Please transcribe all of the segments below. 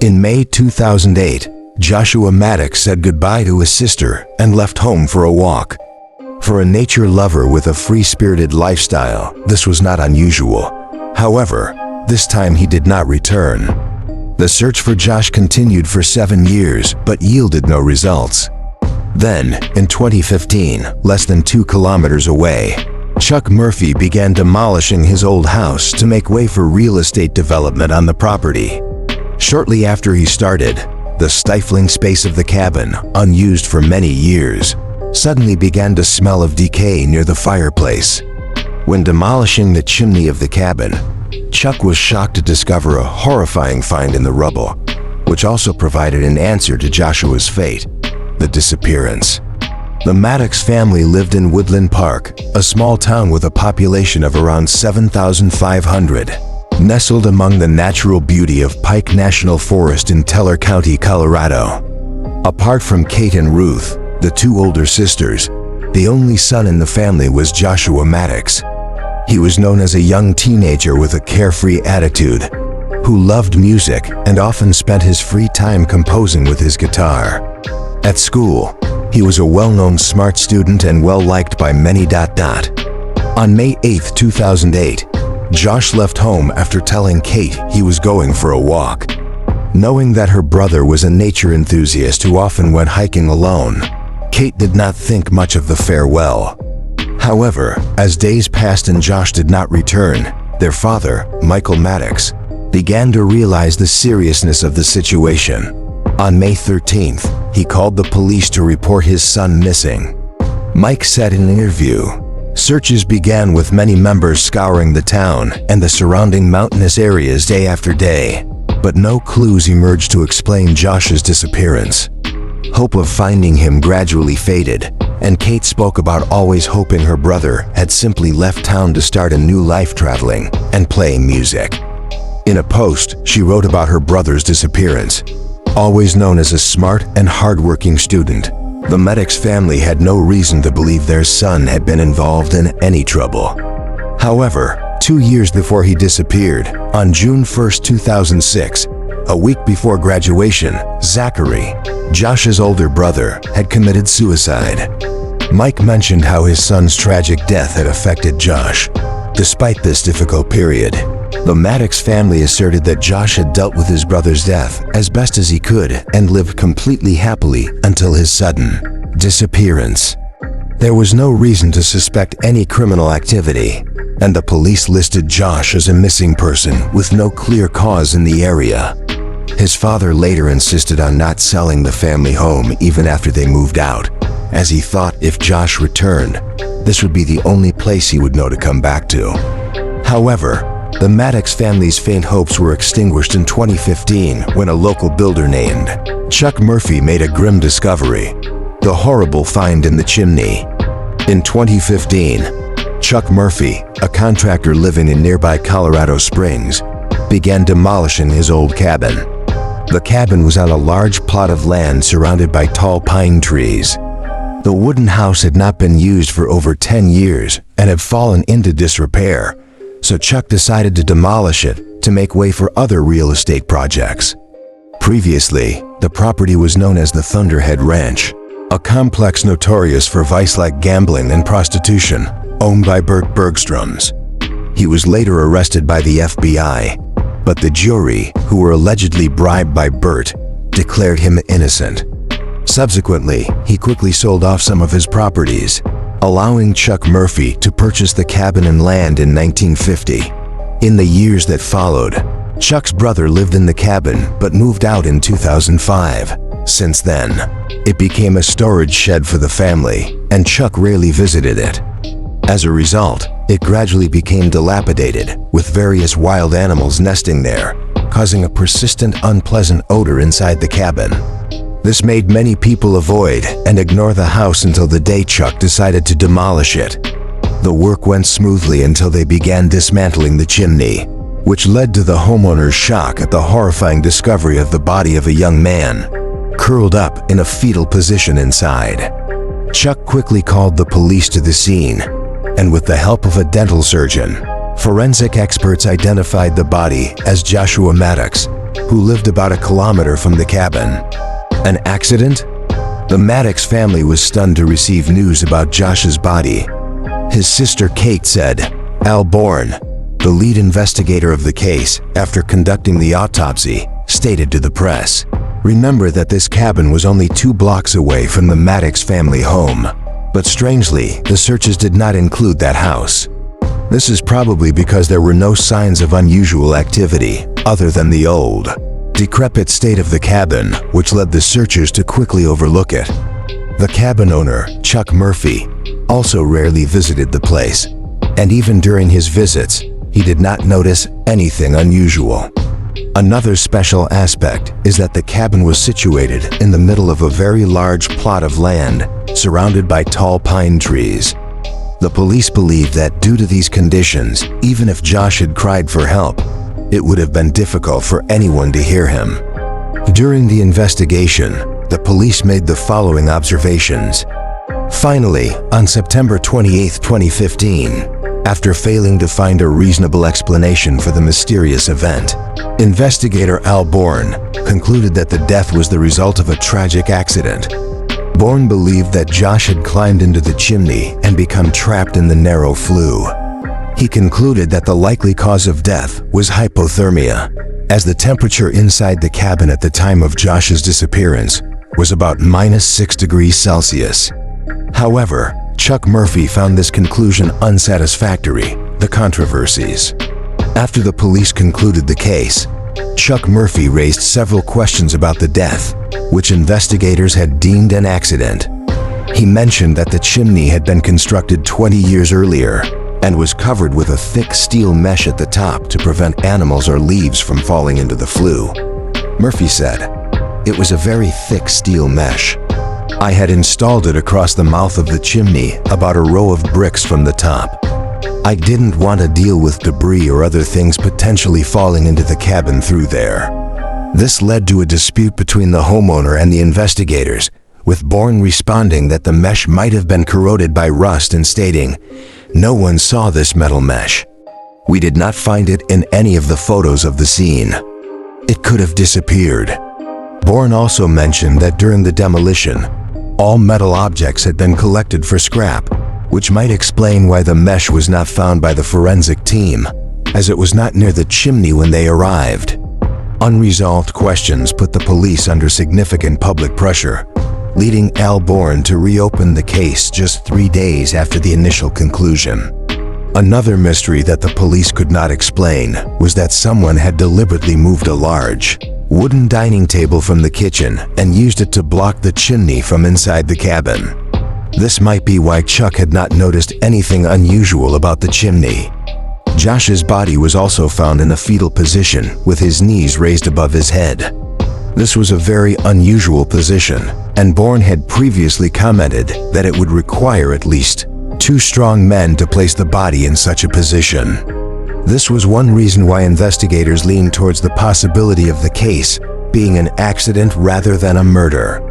In May 2008, Joshua Maddux said goodbye to his sister and left home for a walk. For a nature lover with a free-spirited lifestyle, this was not unusual. However, this time he did not return. The search for Josh continued for 7 years, but yielded no results. Then, in 2015, less than 2 kilometers away, Chuck Murphy began demolishing his old house to make way for real estate development on the property. Shortly after he started, the stifling space of the cabin, unused for many years, suddenly began to smell of decay near the fireplace. When demolishing the chimney of the cabin, Chuck was shocked to discover a horrifying find in the rubble, which also provided an answer to Joshua's fate: the disappearance. The Maddux family lived in Woodland Park, a small town with a population of around 7,500, nestled among the natural beauty of Pike National Forest in Teller County, Colorado. Apart from Kate and Ruth, the 2 older sisters, the only son in the family was Joshua Maddux. He was known as a young teenager with a carefree attitude, who loved music and often spent his free time composing with his guitar. At school, he was a well-known smart student and well-liked by many. On May 8, 2008, Josh left home after telling Kate he was going for a walk. Knowing that her brother was a nature enthusiast who often went hiking alone, Kate did not think much of the farewell. However, as days passed and Josh did not return, their father, Michael Maddux, began to realize the seriousness of the situation. On May 13th, he called the police to report his son missing. Mike said in an interview, "Searches began with many members scouring the town and the surrounding mountainous areas day after day, but no clues emerged to explain Josh's disappearance. Hope of finding him gradually faded, and Kate spoke about always hoping her brother had simply left town to start a new life traveling and playing music." In a post, she wrote about her brother's disappearance. Always known as a smart and hardworking student, the Maddux family had no reason to believe their son had been involved in any trouble. However, 2 years before he disappeared, on June 1, 2006, a week before graduation, Zachary, Josh's older brother, had committed suicide. Mike mentioned how his son's tragic death had affected Josh. Despite this difficult period, the Maddux family asserted that Josh had dealt with his brother's death as best as he could and lived completely happily until his sudden disappearance. There was no reason to suspect any criminal activity, and the police listed Josh as a missing person with no clear cause in the area. His father later insisted on not selling the family home even after they moved out, as he thought if Josh returned, this would be the only place he would know to come back to. However, the Maddux family's faint hopes were extinguished in 2015 when a local builder named Chuck Murphy made a grim discovery: the horrible find in the chimney. In 2015, Chuck Murphy, a contractor living in nearby Colorado Springs, began demolishing his old cabin. The cabin was on a large plot of land surrounded by tall pine trees. The wooden house had not been used for over 10 years and had fallen into disrepair, so Chuck decided to demolish it to make way for other real estate projects. Previously, the property was known as the Thunderhead Ranch, a complex notorious for vice-like gambling and prostitution, owned by Burt Bergstroms. He was later arrested by the FBI, but the jury, who were allegedly bribed by Burt, declared him innocent. Subsequently, he quickly sold off some of his properties, allowing Chuck Murphy to purchase the cabin and land in 1950. In the years that followed, Chuck's brother lived in the cabin but moved out in 2005. Since then, it became a storage shed for the family, and Chuck rarely visited it. As a result, it gradually became dilapidated, with various wild animals nesting there, causing a persistent, unpleasant odor inside the cabin. This made many people avoid and ignore the house until the day Chuck decided to demolish it. The work went smoothly until they began dismantling the chimney, which led to the homeowner's shock at the horrifying discovery of the body of a young man, curled up in a fetal position inside. Chuck quickly called the police to the scene, and with the help of a dental surgeon, forensic experts identified the body as Joshua Maddux, who lived about a kilometer from the cabin. An accident? The Maddux family was stunned to receive news about Josh's body. His sister Kate said, Al Bourne, the lead investigator of the case, after conducting the autopsy, stated to the press, "Remember that this cabin was only 2 blocks away from the Maddux family home. But strangely, the searches did not include that house. This is probably because there were no signs of unusual activity, other than the old, decrepit state of the cabin, which led the searchers to quickly overlook it." The cabin owner, Chuck Murphy, also rarely visited the place, and even during his visits, he did not notice anything unusual. Another special aspect is that the cabin was situated in the middle of a very large plot of land, surrounded by tall pine trees. The police believed that due to these conditions, even if Josh had cried for help, it would have been difficult for anyone to hear him. During the investigation, the police made the following observations. Finally, on September 28, 2015, after failing to find a reasonable explanation for the mysterious event, investigator Al Bourne concluded that the death was the result of a tragic accident. Bourne believed that Josh had climbed into the chimney and become trapped in the narrow flue. He concluded that the likely cause of death was hypothermia, as the temperature inside the cabin at the time of Josh's disappearance was about -6 degrees Celsius. However, Chuck Murphy found this conclusion unsatisfactory. The controversies. After the police concluded the case, Chuck Murphy raised several questions about the death, which investigators had deemed an accident. He mentioned that the chimney had been constructed 20 years earlier and was covered with a thick steel mesh at the top to prevent animals or leaves from falling into the flue. Murphy said, "It was a very thick steel mesh. I had installed it across the mouth of the chimney, about a row of bricks from the top. I didn't want to deal with debris or other things potentially falling into the cabin through there." This led to a dispute between the homeowner and the investigators, with Bourne responding that the mesh might have been corroded by rust and stating, "No one saw this metal mesh. We did not find it in any of the photos of the scene. It could have disappeared." Bourne also mentioned that during the demolition, all metal objects had been collected for scrap, which might explain why the mesh was not found by the forensic team, as it was not near the chimney when they arrived. Unresolved questions put the police under significant public pressure, leading Al Bourne to reopen the case just 3 days after the initial conclusion. Another mystery that the police could not explain was that someone had deliberately moved a large, wooden dining table from the kitchen and used it to block the chimney from inside the cabin. This might be why Chuck had not noticed anything unusual about the chimney. Josh's body was also found in a fetal position with his knees raised above his head. This was a very unusual position, and Bourne had previously commented that it would require at least 2 strong men to place the body in such a position. This was one reason why investigators leaned towards the possibility of the case being an accident rather than a murder.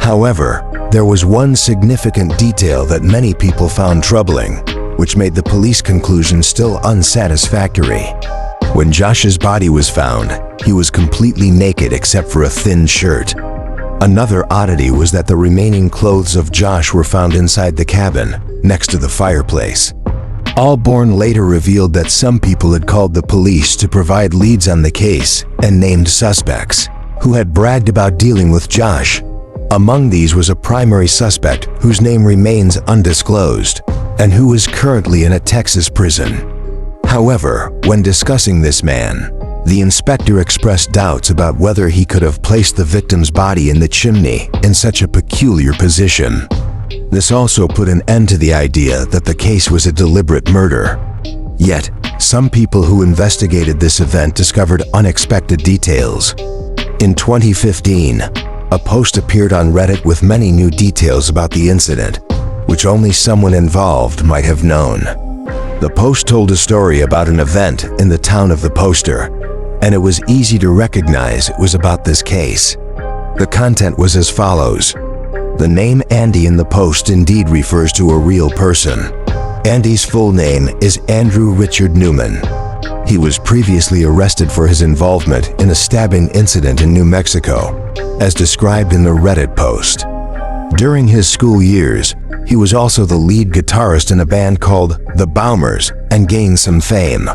However, there was one significant detail that many people found troubling, which made the police conclusion still unsatisfactory. When Josh's body was found, he was completely naked except for a thin shirt. Another oddity was that the remaining clothes of Josh were found inside the cabin, next to the fireplace. Al Bourne later revealed that some people had called the police to provide leads on the case and named suspects, who had bragged about dealing with Josh. Among these was a primary suspect whose name remains undisclosed, and who is currently in a Texas prison. However, when discussing this man, the inspector expressed doubts about whether he could have placed the victim's body in the chimney in such a peculiar position. This also put an end to the idea that the case was a deliberate murder. Yet, some people who investigated this event discovered unexpected details. In 2015, a post appeared on Reddit with many new details about the incident, which only someone involved might have known. The post told a story about an event in the town of the poster, and it was easy to recognize it was about this case. The content was as follows. The name Andy in the post indeed refers to a real person. Andy's full name is Andrew Richard Newman. He was previously arrested for his involvement in a stabbing incident in New Mexico, as described in the Reddit post. During his school years, he was also the lead guitarist in a band called The Baumers and gained some fame.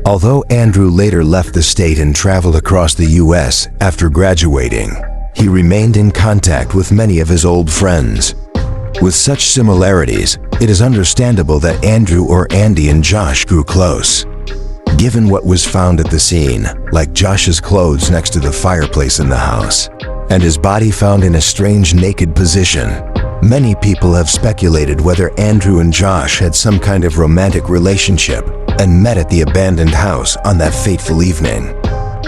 Although Andrew later left the state and traveled across the U.S. after graduating, he remained in contact with many of his old friends. With such similarities, it is understandable that Andrew or Andy and Josh grew close. Given what was found at the scene, like Josh's clothes next to the fireplace in the house, and his body found in a strange naked position, many people have speculated whether Andrew and Josh had some kind of romantic relationship and met at the abandoned house on that fateful evening.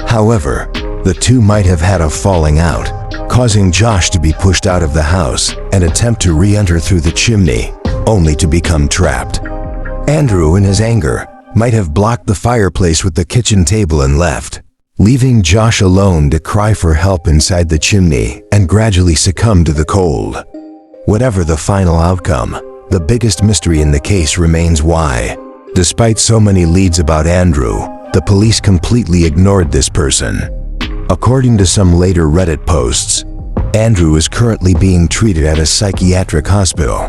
However, the two might have had a falling out, causing Josh to be pushed out of the house and attempt to re-enter through the chimney, only to become trapped. Andrew, in his anger, might have blocked the fireplace with the kitchen table and left, leaving Josh alone to cry for help inside the chimney and gradually succumb to the cold. Whatever the final outcome, the biggest mystery in the case remains why, despite so many leads about Andrew, the police completely ignored this person. According to some later Reddit posts, Andrew is currently being treated at a psychiatric hospital.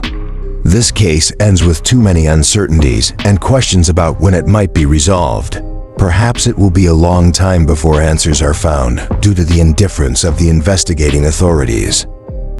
This case ends with too many uncertainties and questions about when it might be resolved. Perhaps it will be a long time before answers are found due to the indifference of the investigating authorities.